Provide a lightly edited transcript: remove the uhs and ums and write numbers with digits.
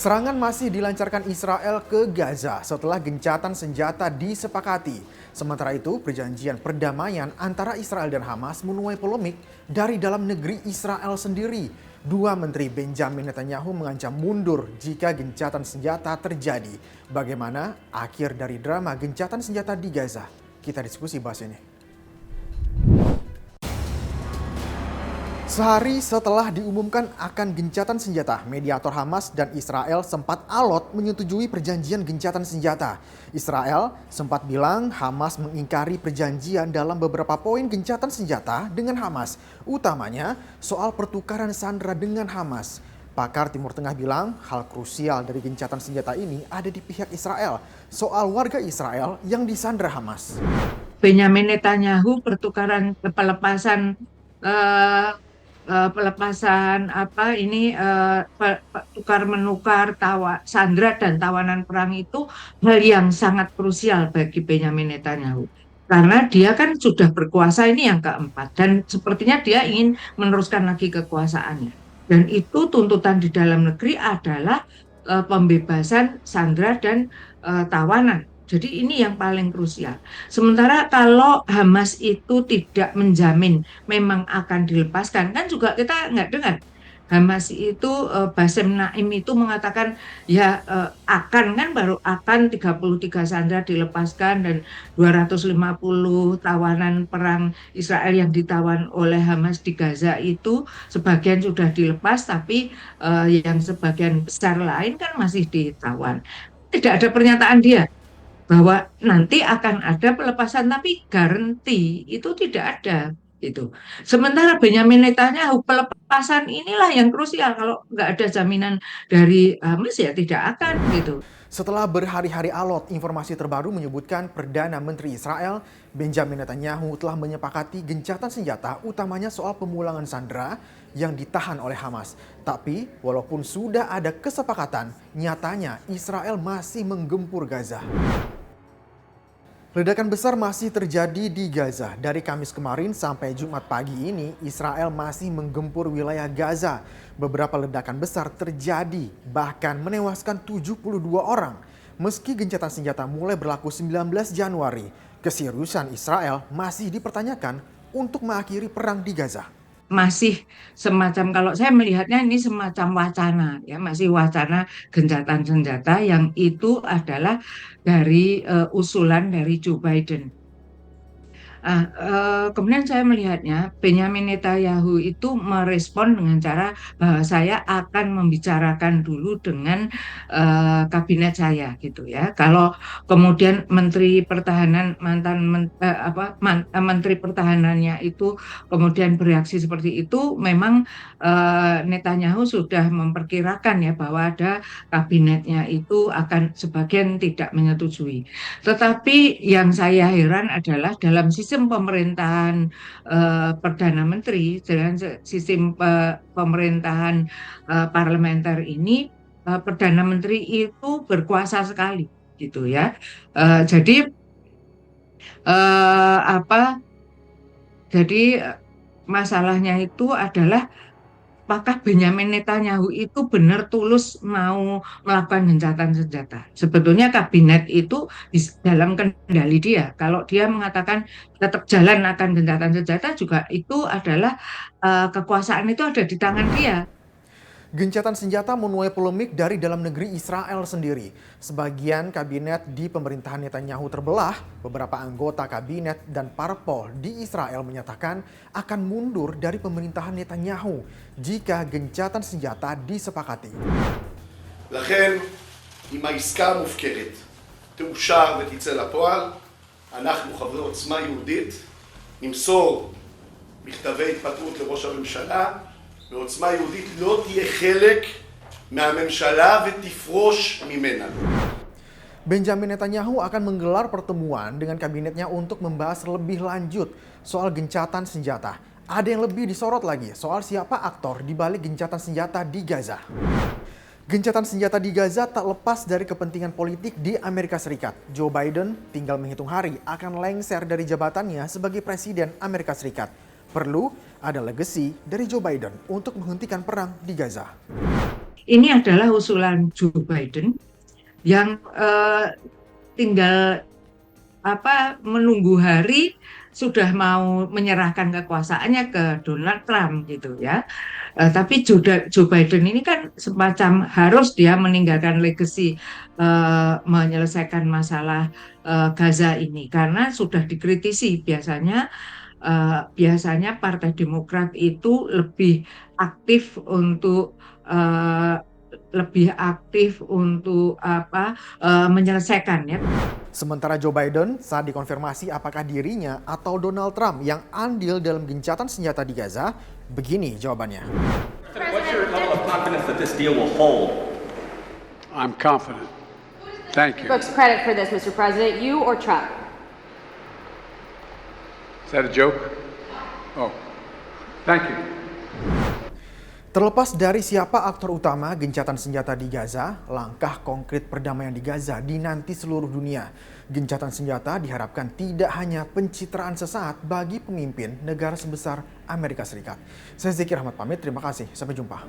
Serangan masih dilancarkan Israel ke Gaza setelah gencatan senjata disepakati. Sementara itu, perjanjian perdamaian antara Israel dan Hamas menuai polemik dari dalam negeri Israel sendiri. Dua menteri Benjamin Netanyahu mengancam mundur jika gencatan senjata terjadi. Bagaimana akhir dari drama gencatan senjata di Gaza? Kita diskusi bahas ini. Sehari setelah diumumkan akan gencatan senjata, mediator Hamas dan Israel sempat alot menyetujui perjanjian gencatan senjata. Israel sempat bilang Hamas mengingkari perjanjian dalam beberapa poin gencatan senjata dengan Hamas, utamanya soal pertukaran sandera dengan Hamas. Pakar Timur Tengah bilang hal krusial dari gencatan senjata ini ada di pihak Israel, soal warga Israel yang disandera Hamas. Benyamin Netanyahu pelepasan eh, pelepasan apa ini tukar menukar sandera dan tawanan perang itu hal yang sangat krusial bagi Benyamin Netanyahu karena dia kan sudah berkuasa ini yang keempat dan sepertinya dia ingin meneruskan lagi kekuasaannya dan itu tuntutan di dalam negeri adalah pembebasan sandera dan tawanan. Jadi ini yang paling krusial. Sementara kalau Hamas itu tidak menjamin memang akan dilepaskan, kan juga kita nggak dengar. Hamas itu, Basem Naim itu mengatakan ya akan kan baru akan 33 sandera dilepaskan dan 250 tawanan perang Israel yang ditawan oleh Hamas di Gaza itu sebagian sudah dilepas tapi yang sebagian besar lain kan masih ditawan. Tidak ada pernyataan dia bahwa nanti akan ada pelepasan tapi garansi itu tidak ada itu. Sementara Benyamin Netanyahu pelepasan inilah yang krusial kalau nggak ada jaminan dari Hamas ya tidak akan gitu. Setelah berhari-hari alot, informasi terbaru menyebutkan Perdana Menteri Israel Benjamin Netanyahu telah menyepakati gencatan senjata utamanya soal pemulangan sandera yang ditahan oleh Hamas. Tapi walaupun sudah ada kesepakatan, nyatanya Israel masih menggempur Gaza. Ledakan besar masih terjadi di Gaza. Dari Kamis kemarin sampai Jumat pagi ini, Israel masih menggempur wilayah Gaza. Beberapa ledakan besar terjadi, bahkan menewaskan 72 orang. Meski gencatan senjata mulai berlaku 19 Januari, keseriusan Israel masih dipertanyakan untuk mengakhiri perang di Gaza. Masih semacam kalau saya melihatnya ini semacam wacana ya masih wacana gencatan senjata yang itu adalah dari usulan dari Joe Biden. Kemudian saya melihatnya Benyamin Netanyahu itu merespon dengan cara bahwa saya akan membicarakan dulu dengan kabinet saya gitu ya. Kalau kemudian Menteri Pertahanan Menteri Pertahanannya itu kemudian bereaksi seperti itu, memang Netanyahu sudah memperkirakan ya bahwa ada kabinetnya itu akan sebagian tidak menyetujui. Tetapi yang saya heran adalah dalam sistem pemerintahan Perdana Menteri dengan sistem pemerintahan parlementer ini Perdana Menteri itu berkuasa sekali gitu ya. Jadi apa? Jadi masalahnya itu adalah apakah Benyamin Netanyahu itu benar tulus mau melakukan gencatan senjata? Sebetulnya kabinet itu dalam kendali dia. Kalau dia mengatakan tetap jalan akan gencatan senjata juga itu adalah kekuasaan itu ada di tangan dia. Gencatan senjata menuai polemik dari dalam negeri Israel sendiri. Sebagian kabinet di pemerintahan Netanyahu terbelah, beberapa anggota kabinet dan parpol di Israel menyatakan akan mundur dari pemerintahan Netanyahu jika gencatan senjata disepakati. לכן, אם העסקה המופקרת תאושר ותצא לפועל, אנחנו חברי עוצמה יהודית נמסור מכתבי התפטרות לראש הממשלה, ועוצמה יהודית לא תהיה חלק מהממשלה ותפרוש ממנה. Benjamin Netanyahu akan menggelar pertemuan dengan kabinetnya untuk membahas lebih lanjut soal gencatan senjata. Ada yang lebih disorot lagi soal siapa aktor di balik gencatan senjata di Gaza. Gencatan senjata di Gaza tak lepas dari kepentingan politik di Amerika Serikat. Joe Biden tinggal menghitung hari akan lengser dari jabatannya sebagai Presiden Amerika Serikat. Perlu ada legasi dari Joe Biden untuk menghentikan perang di Gaza. ini adalah usulan Joe Biden yang tinggal menunggu hari sudah mau menyerahkan kekuasaannya ke Donald Trump gitu ya. Tapi Joe Biden ini kan semacam harus dia meninggalkan legacy menyelesaikan masalah Gaza ini karena sudah dikritisi biasanya Partai Demokrat itu lebih aktif untuk menyelesaikan ya. Sementara Joe Biden saat dikonfirmasi apakah dirinya atau Donald Trump yang andil dalam gencatan senjata di Gaza, begini jawabannya. What's your level of confidence that this deal will hold? I'm confident. Thank you. Books credit for this, Mr. President, you or Trump? Is that a joke? Oh, thank you. Terlepas dari siapa aktor utama gencatan senjata di Gaza, langkah konkret perdamaian di Gaza dinanti seluruh dunia. Gencatan senjata diharapkan tidak hanya pencitraan sesaat bagi pemimpin negara sebesar Amerika Serikat. Saya Zeki Rahmat pamit, terima kasih, sampai jumpa.